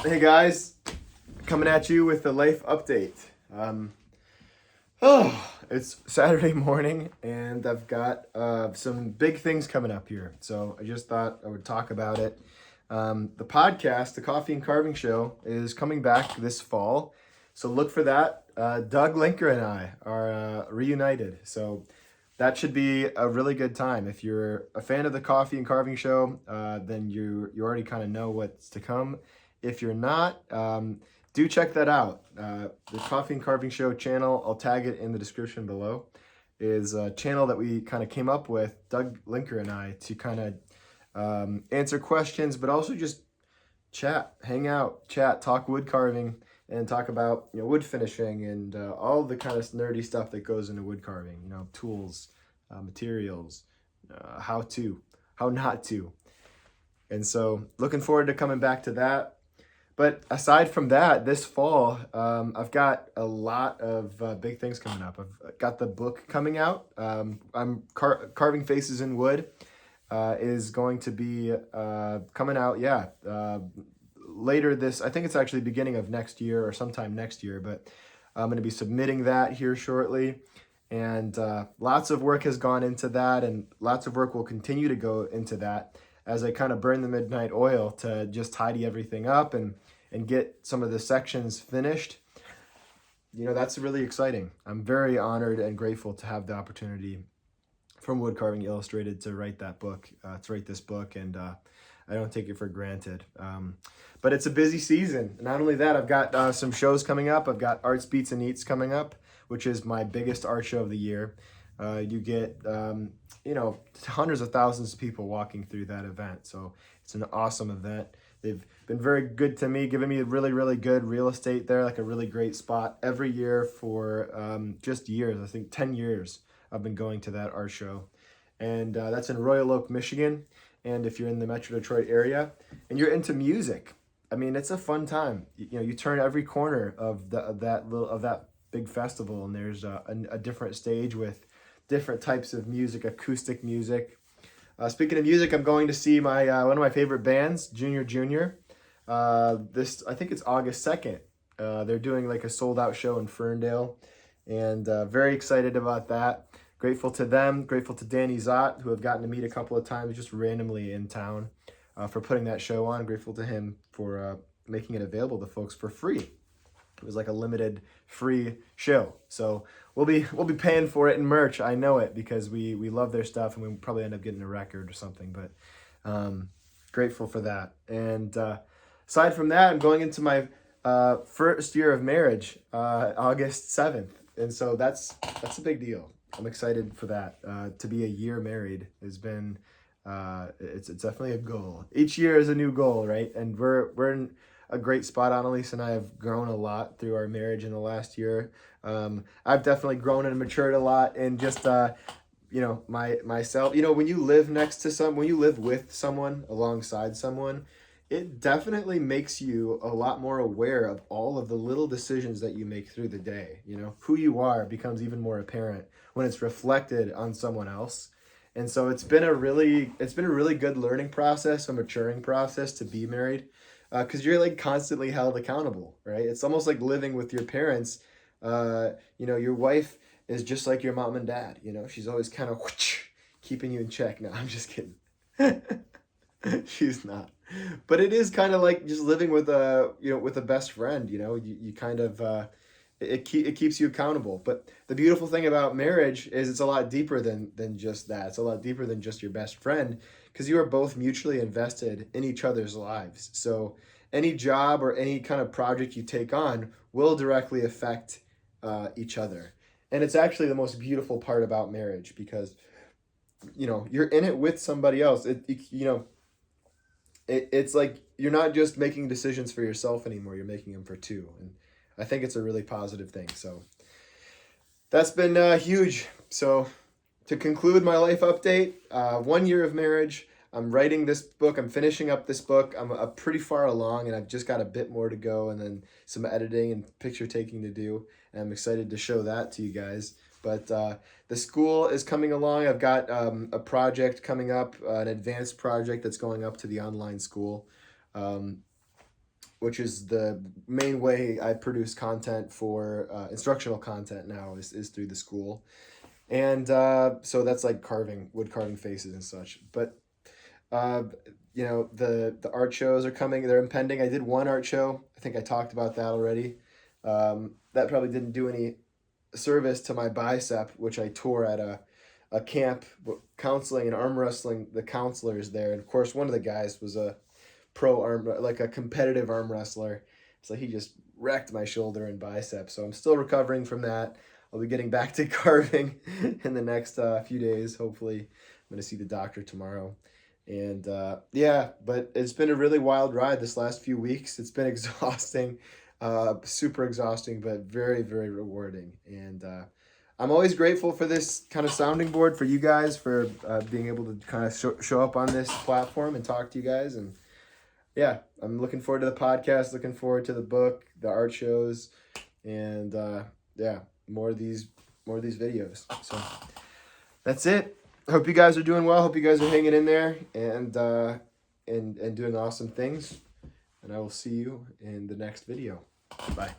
Hey guys, coming at you with a life update. It's Saturday morning and I've got some big things coming up here. So I just thought I would talk about it. The podcast, the Coffee and Carving Show, is coming back this fall. So look for that. Doug Linker and I are reunited. So that should be a really good time. If you're a fan of the Coffee and Carving Show, then you already kind of know what's to come. If you're not, do check that out. The Coffee and Carving Show channel, I'll tag it in the description below, is a channel that we kind of came up with, Doug Linker and I, to kind of answer questions, but also just chat, hang out, chat, talk wood carving, and talk about wood finishing and all the kind of nerdy stuff that goes into wood carving. Tools, materials, how not to. And so, looking forward to coming back to that. But aside from that, this fall, I've got a lot of big things coming up. I've got the book coming out. I'm Carving Faces in Wood is going to be coming out, later this, I think it's actually beginning of next year or sometime next year, but I'm going to be submitting that here shortly. And lots of work has gone into that, and lots of work will continue to go into that as I kind of burn the midnight oil to just tidy everything up and get some of the sections finished. That's really exciting. I'm very honored and grateful to have the opportunity from Wood Carving Illustrated to write that book, this book, and I don't take it for granted. But it's a busy season. Not only that, I've got some shows coming up. I've got Arts, Beats, and Eats coming up, which is my biggest art show of the year. You get, hundreds of thousands of people walking through that event. So it's an awesome event. They've been very good to me, giving me really, really good real estate there, like a really great spot every year for just years. I think 10 years I've been going to that art show. And that's in Royal Oak, Michigan. And if you're in the Metro Detroit area and you're into music, I mean, it's a fun time. You turn every corner of that big festival, and there's a different stage with different types of music, acoustic music. Speaking of music, I'm going to see my one of my favorite bands, Junior Junior. I think it's August 2nd. They're doing like a sold out show in Ferndale, and very excited about that. Grateful to them, grateful to Danny Zott, who I've gotten to meet a couple of times just randomly in town, for putting that show on. Grateful to him for making it available to folks for free. It was like a limited free show. So we'll be paying for it in merch. I know it, because we love their stuff, and we probably end up getting a record or something. But grateful for that. And aside from that, I'm going into my first year of marriage, August 7th. And so that's a big deal. I'm excited for that. To be a year married has been, it's definitely a goal. Each year is a new goal, right? And we're in a great spot. Annalise and I have grown a lot through our marriage in the last year. I've definitely grown and matured a lot, and just myself. When you live when you live with someone, alongside someone, it definitely makes you a lot more aware of all of the little decisions that you make through the day. Who you are becomes even more apparent when it's reflected on someone else. And so it's been a really good learning process, a maturing process to be married, because you're like constantly held accountable, right? It's almost like living with your parents. Your wife is just like your mom and dad. She's always kind of keeping you in check. No, I'm just kidding. She's not. But it is kind of like just living with a best friend. You kind of it keeps you accountable. But the beautiful thing about marriage is it's a lot deeper than just that. It's a lot deeper than just your best friend, because you are both mutually invested in each other's lives. So any job or any kind of project you take on will directly affect each other. And it's actually the most beautiful part about marriage, because you're in it with somebody else. It's like you're not just making decisions for yourself anymore. You're making them for two. And I think it's a really positive thing. So that's been huge. So to conclude my life update, 1 year of marriage. I'm writing this book. I'm finishing up this book. I'm pretty far along, and I've just got a bit more to go, and then some editing and picture taking to do. And I'm excited to show that to you guys. But the school is coming along. I've got a project coming up, an advanced project that's going up to the online school. which is the main way I produce content for instructional content now is through the school. And so that's like wood carving faces and such. But uh, you know, the art shows are coming. They're impending. I did one art show. I think I talked about that already. That probably didn't do any service to my bicep, which I tore at a camp counseling and arm wrestling the counselors there. And of course, one of the guys was a like a competitive arm wrestler. So he just wrecked my shoulder and bicep. So I'm still recovering from that. I'll be getting back to carving in the next few days. Hopefully, I'm going to see the doctor tomorrow. And yeah, but it's been a really wild ride this last few weeks. It's been exhausting, super exhausting, but very, very rewarding. And I'm always grateful for this kind of sounding board for you guys, for being able to kind of show up on this platform and talk to you guys. And yeah, I'm looking forward to the podcast, looking forward to the book, the art shows, and yeah, more of these videos. So that's it. I hope you guys are doing well. Hope you guys are hanging in there and doing awesome things. And I will see you in the next video. Bye.